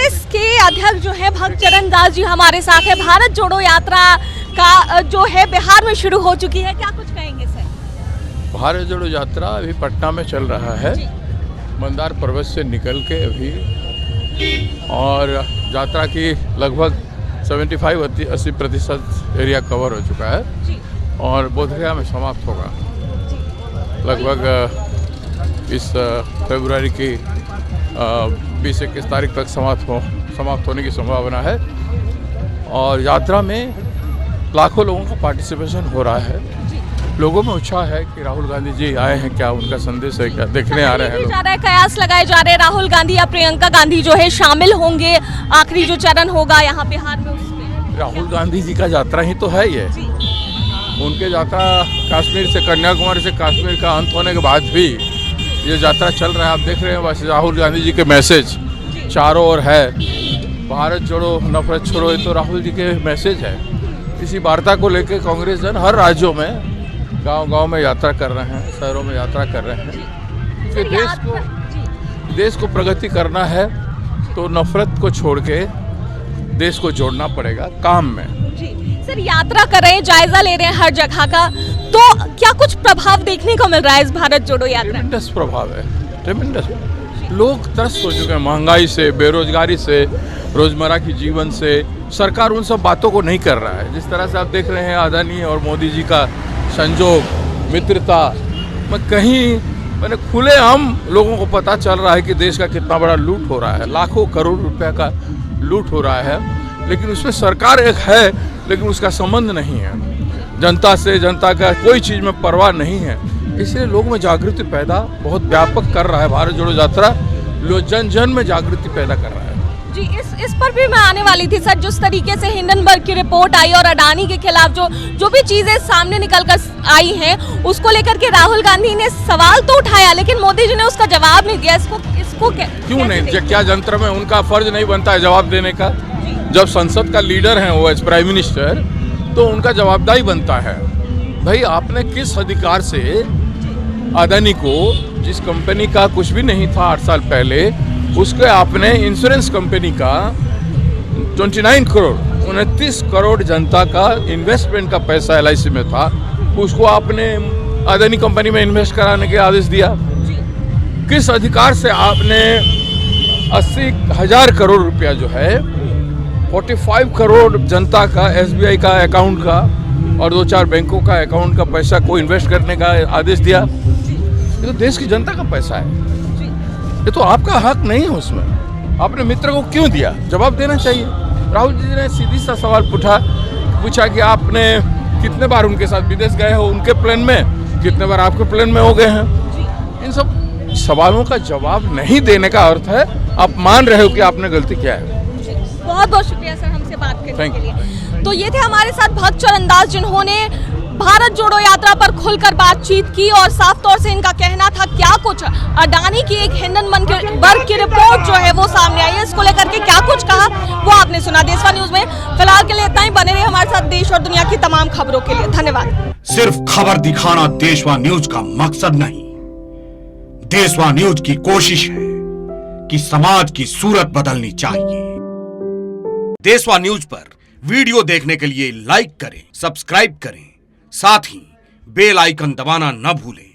कांग्रेस के अध्यक्ष जो है भक्त चरण दास जी हमारे साथ है। भारत जोड़ो यात्रा का जो है बिहार में शुरू हो चुकी है, क्या कुछ कहेंगे सर? भारत जोड़ो यात्रा अभी पटना में चल रहा है, मंदार पर्वत से निकल के अभी, और यात्रा की लगभग 75-80% एरिया कवर हो चुका है और बोधगया में समाप्त होगा। लगभग इस फरवरी की 20-21 तारीख तक समाप्त होने की संभावना है और यात्रा में लाखों लोगों का पार्टिसिपेशन हो रहा है। लोगों में उत्साह है कि राहुल गांधी जी आए हैं, क्या उनका संदेश है, क्या देखने आ रहे हैं लोग। कयास लगाए जा रहे हैं राहुल गांधी या प्रियंका गांधी जो है शामिल होंगे आखिरी जो चरण होगा यहाँ बिहार में उसमें। राहुल गांधी जी का यात्रा ही तो है ये, उनके यात्रा कश्मीर से कन्याकुमारी से कश्मीर का अंत होने के बाद भी ये यात्रा चल रहा है। आप देख रहे हैं बस राहुल गांधी जी के मैसेज चारों ओर है, भारत जोड़ो नफरत छोड़ो, ये तो राहुल जी के मैसेज है। इसी वार्ता को लेकर कांग्रेस जन हर राज्यों में गांव-गांव में यात्रा कर रहे हैं, शहरों में यात्रा कर रहे हैं। क्योंकि देश को प्रगति करना है तो नफरत को छोड़ के देश को जोड़ना पड़ेगा काम में। सर यात्रा कर रहे हैं, जायजा ले रहे हैं हर जगह का, तो क्या कुछ प्रभाव देखने को मिल रहा है इस भारत जोड़ो यात्रा? ट्रेमेंडस प्रभाव है, ट्रेमेंडस। लोग त्रस्त हो चुके हैं महंगाई से, बेरोजगारी से, रोजमर्रा की जीवन से। सरकार उन सब बातों को नहीं कर रहा है। जिस तरह से आप देख रहे हैं अदानी और मोदी जी का संजोग, मित्रता, मैंने खुले हम लोगों को पता चल रहा है कि देश का कितना बड़ा लूट हो रहा है, लाखों करोड़ रुपए का लूट हो रहा है। लेकिन उसमें सरकार एक है लेकिन उसका संबंध नहीं है जनता से, जनता का कोई चीज़ में परवाह नहीं है। इसलिए लोगों में जागृति पैदा बहुत व्यापक कर रहा है भारत जोड़ो यात्रा, जन जन में जागृति पैदा कर रहा है। जी इस पर भी मैं आने वाली थी सर। जिस तरीके से हिंडनबर्ग की रिपोर्ट आई और अडानी के खिलाफ जो भी चीजें सामने निकल कर आई हैं, उसको लेकर के राहुल गांधी ने सवाल तो उठाया लेकिन मोदी जी ने उसका जवाब नहीं दिया। इसको क्यों नहीं? क्या जंत्र में उनका फर्ज नहीं बनता है जवाब देने का? जब संसद का लीडर है वो एज प्राइम मिनिस्टर, तो उनका जवाबदारी बनता है। भाई आपने किस अधिकार से अदानी को, जिस कंपनी का कुछ भी नहीं था 8 साल पहले, उसके आपने इंश्योरेंस कंपनी का 29 करोड़ जनता का इन्वेस्टमेंट का पैसा LIC में था, उसको आपने अदानी कंपनी में इन्वेस्ट कराने के आदेश दिया? किस अधिकार से आपने 80,000 करोड़ रुपया जो है 45 करोड़ जनता का SBI का अकाउंट का और 2-4 बैंकों का अकाउंट का पैसा को इन्वेस्ट करने का आदेश दिया? ये तो देश की जनता का पैसा है, ये तो आपका हक नहीं है उसमें। आपने मित्र को क्यों दिया? जवाब देना चाहिए। राहुल जी ने सीधी सा सवाल पूछा कि आपने कितने बार उनके साथ विदेश गए हो, उनके प्लेन में, कितने बार आपके प्लेन में हो गए हैं? इन सब सवालों का जवाब नहीं देने का अर्थ है आप मान रहे हो कि आपने गलती किया है। बहुत बहुत शुक्रिया सर हमसे बात करने के लिए। तो ये थे हमारे साथ भक्त चरण दास जिन्होंने भारत जोड़ो यात्रा पर खुलकर बातचीत की और साफ तौर से इनका कहना था क्या कुछ अडानी की एक हिंडनबर्ग की रिपोर्ट जो है वो सामने आई है, इसको लेकर के क्या कुछ कहा वो आपने सुना। देशवा न्यूज में फिलहाल के लिए इतना ही। बने रहे हमारे साथ देश और दुनिया की तमाम खबरों के लिए। धन्यवाद। सिर्फ खबर दिखाना देशवा न्यूज का मकसद नहीं, देशवा न्यूज की कोशिश है कि समाज की सूरत बदलनी चाहिए। देशवा न्यूज पर वीडियो देखने के लिए लाइक करें, सब्सक्राइब करें, साथ ही बेल आइकन दबाना न भूलें।